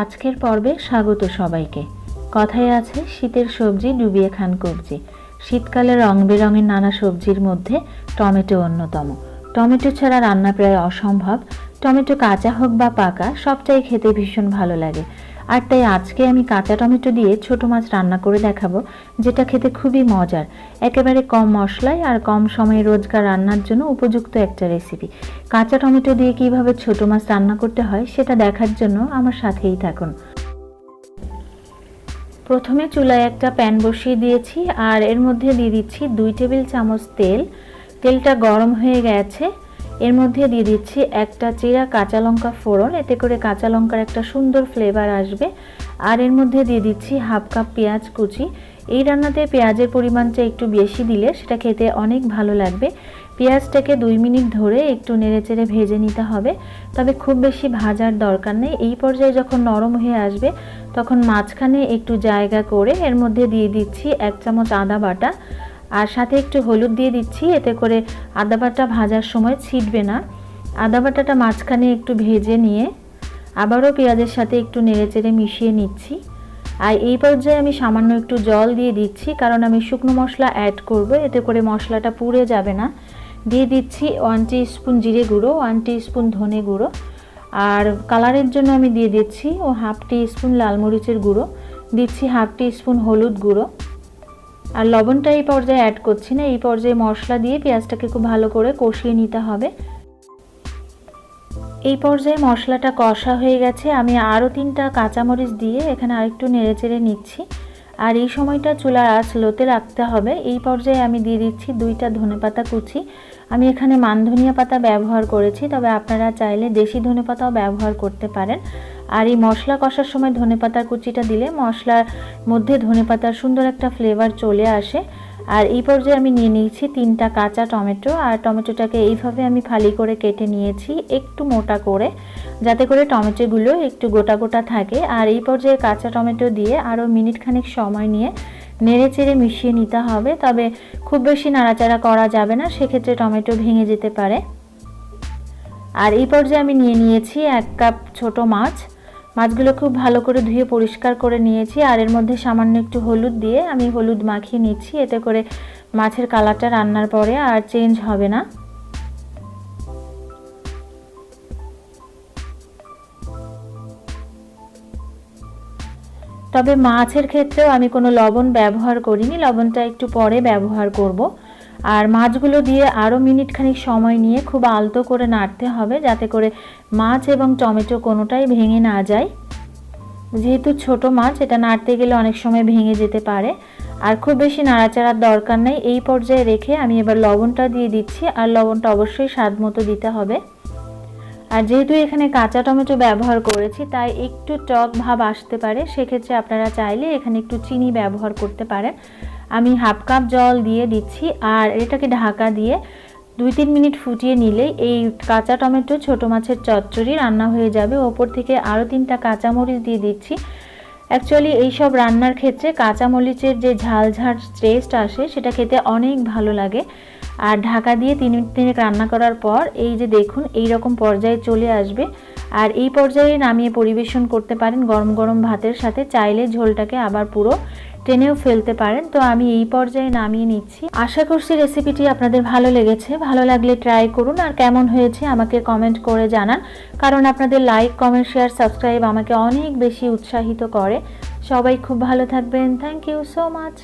আজকের পর্বে স্বাগত সবাইকে। কথায় আছে শীতের সবজি ডুবিয়ে খান কবজি। শীতকালে রং বেরঙের নানা সবজির মধ্যে টমেটো অন্যতম। টমেটো ছাড়া রান্না প্রায় অসম্ভব। টমেটো কাঁচা হোক বা পাকা সবটাই খেতে ভীষণ ভালো লাগে। আর তাই আজকে আমি কাঁচা টমেটো দিয়ে ছোট মাছ রান্না করে দেখাবো, যেটা খেতে খুবই মজার। একেবারে কম মশলায় আর কম সময়ে রোজকার রান্নার জন্য উপযুক্ত একটা রেসিপি। কাঁচা টমেটো দিয়ে কিভাবে ছোট মাছ রান্না করতে হয় সেটা দেখার জন্য আমার সাথেই থাকুন। প্রথমে চুলায় একটা প্যান বসিয়ে দিয়েছি আর এর মধ্যে দিয়ে দিচ্ছি 2 টেবিল চামচ তেল। তেলটা গরম হয়ে গেছে। এর মধ্যে দিয়ে দিচ্ছি একটা চিরা কাঁচা লঙ্কা ফোড়ন, এতে করে কাঁচা লঙ্কার একটা সুন্দর ফ্লেভার আসবে। আর এর মধ্যে দিয়ে দিচ্ছি হাফ কাপ পেঁয়াজ কুচি। এই রান্নাতে পেঁয়াজের পরিমাণটা একটু বেশি দিলে সেটা খেতে অনেক ভালো লাগবে। পেঁয়াজটাকে 2 মিনিট ধরে একটু নেড়েচেড়ে ভেজে নিতে হবে, তবে খুব বেশি ভাজার দরকার নেই। এই পর্যায়ে যখন নরম হয়ে আসবে তখন মাঝখানে একটু জায়গা করে এর মধ্যে দিয়ে দিচ্ছি 1 চামচ আদা বাটা আর সাথে একটু হলুদ দিয়ে দিচ্ছি, এতে করে আদা বাটা ভাজার সময় ছিটবে না। আদা বাটাটা মাঝখানে একটু ভেজে নিয়ে আবারও পেঁয়াজের সাথে একটু নেড়েচেড়ে মিশিয়ে নিচ্ছি। আর এই পর্যায়ে আমি সামান্য একটু জল দিয়ে দিচ্ছি, কারণ আমি শুকনো মশলা অ্যাড করব, এতে করে মশলাটা পুড়ে যাবে না। দিয়ে দিচ্ছি 1 টিস্পুন জিরে গুঁড়ো, 1 টিস্পুন ধনে গুঁড়ো, আর কালারের জন্য আমি দিয়ে দিচ্ছি হাফ টিস্পুন লাল মরিচের গুঁড়ো, দিচ্ছি হাফ টিস্পুন হলুদ গুঁড়ো। আর লবণটা এই পর্যায়ে অ্যাড করছি না। এই পর্যায়ে মশলা দিয়ে পেঁয়াজটাকে খুব ভালো করে কষিয়ে নিতে হবে। এই পর্যায়ে মশলাটা কষা হয়ে গেছে। আমি আরও 3টা কাঁচামরিচ দিয়ে এখানে আরেকটু নেড়েচেড়ে নিচ্ছি। আর এই সময়টা চুলার আঁচ লোতে রাখতে হবে। এই পর্যায়ে আমি দিয়ে দিচ্ছি 2টা ধনেপাতা কুচি। আমি এখানে মানধনিয়া পাতা ব্যবহার করেছি, তবে আপনারা চাইলে দেশি ধনেপাতাও ব্যবহার করতে পারেন। আর এই মশলা কষার সময় ধনেপাতার কুচিটা দিলে মশলার মধ্যে ধনেপাতার সুন্দর একটা ফ্লেভার চলে আসে। আর এই পর্যায়ে আমি নিয়ে নিয়েছি 3টা কাঁচা টমেটো, আর টমেটোটাকে এইভাবে আমি ফালি করে কেটে নিয়েছি একটু মোটা করে, যাতে করে টমেটোগুলো একটু গোটা গোটা থাকে। আর এই পর্যায়ে কাঁচা টমেটো দিয়ে আরও মিনিট খানেক সময় নিয়ে নেড়ে চেড়ে মিশিয়ে নিতে হবে, তবে খুব বেশি নাড়াচাড়া করা যাবে না, সেক্ষেত্রে টমেটো ভেঙে যেতে পারে। আর এই পর্যায়ে আমি নিয়ে নিয়েছি 1 কাপ ছোট মাছ। মাছগুলো খুব ভালো করে ধুয়ে পরিষ্কার করে নিয়েছি। আর এর মধ্যে সামান্য একটু হলুদ দিয়ে আমি হলুদ মাখিয়ে নিচ্ছি, এতে করে মাছের কালারটা রান্নার পরে আর চেঞ্জ হবে না। তবে মাছের ক্ষেত্রেও আমি কোনো লবণ ব্যবহার করিনি, লবণটা একটু পরে ব্যবহার করব। আর মাছগুলো দিয়ে আরও মিনিট খানিক সময় নিয়ে খুব আলতো করে নাড়তে হবে, যাতে করে মাছ এবং টমেটো কোনোটাই ভেঙে না যায়। যেহেতু ছোট মাছ, এটা নাড়তে গেলে অনেক সময় ভেঙে যেতে পারে। আর খুব বেশি নাড়াচাড়ার দরকার নেই। এই পর্যায়ে রেখে আমি এবার লবণটা দিয়ে দিচ্ছি, আর লবণটা অবশ্যই স্বাদ মতো দিতে হবে। আর যেহেতু এখানে কাঁচা টমেটো ব্যবহার করেছি তাই একটু টক ভাব আসতে পারে, সেক্ষেত্রে আপনারা চাইলে এখানে একটু চিনি ব্যবহার করতে পারেন। আমি হাফ কাপ জল দিয়ে দিচ্ছি আর এটাকে ঢাকা দিয়ে 2-3 মিনিট ফুটিয়ে নিলেই এই কাঁচা টমেটো ছোট মাছের চচ্চড়ি রান্না হয়ে যাবে। ওপর থেকে আরও 3টা কাঁচামরিচ দিয়ে দিচ্ছি। অ্যাকচুয়ালি এইসব রান্নার ক্ষেত্রে কাঁচামরিচের যে ঝালঝাল টেস্ট আসে সেটা খেতে অনেক ভালো লাগে। আর ঢাকা দিয়ে 3 মিনিট রান্না করার পর এই যে দেখুন এই রকম পর্যায়ে চলে আসবে। আর এই পর্যায়ে নামিয়ে পরিবেশন করতে পারেন গরম গরম ভাতের সাথে, চাইলে ঝোলটাকে আবার পুরো টেনেও ফেলতে পারেন। তো আমি এই পর্যায়ে নামিয়ে নিচ্ছি। আশা করছি রেসিপিটি আপনাদের ভালো লেগেছে। ভালো লাগলে ট্রাই করুন, আর কেমন হয়েছে আমাকে কমেন্ট করে জানান, কারণ আপনাদের লাইক, কমেন্ট, শেয়ার, সাবস্ক্রাইব আমাকে অনেক বেশি উৎসাহিত করে। সবাই খুব ভালো থাকবেন। Thank you so much.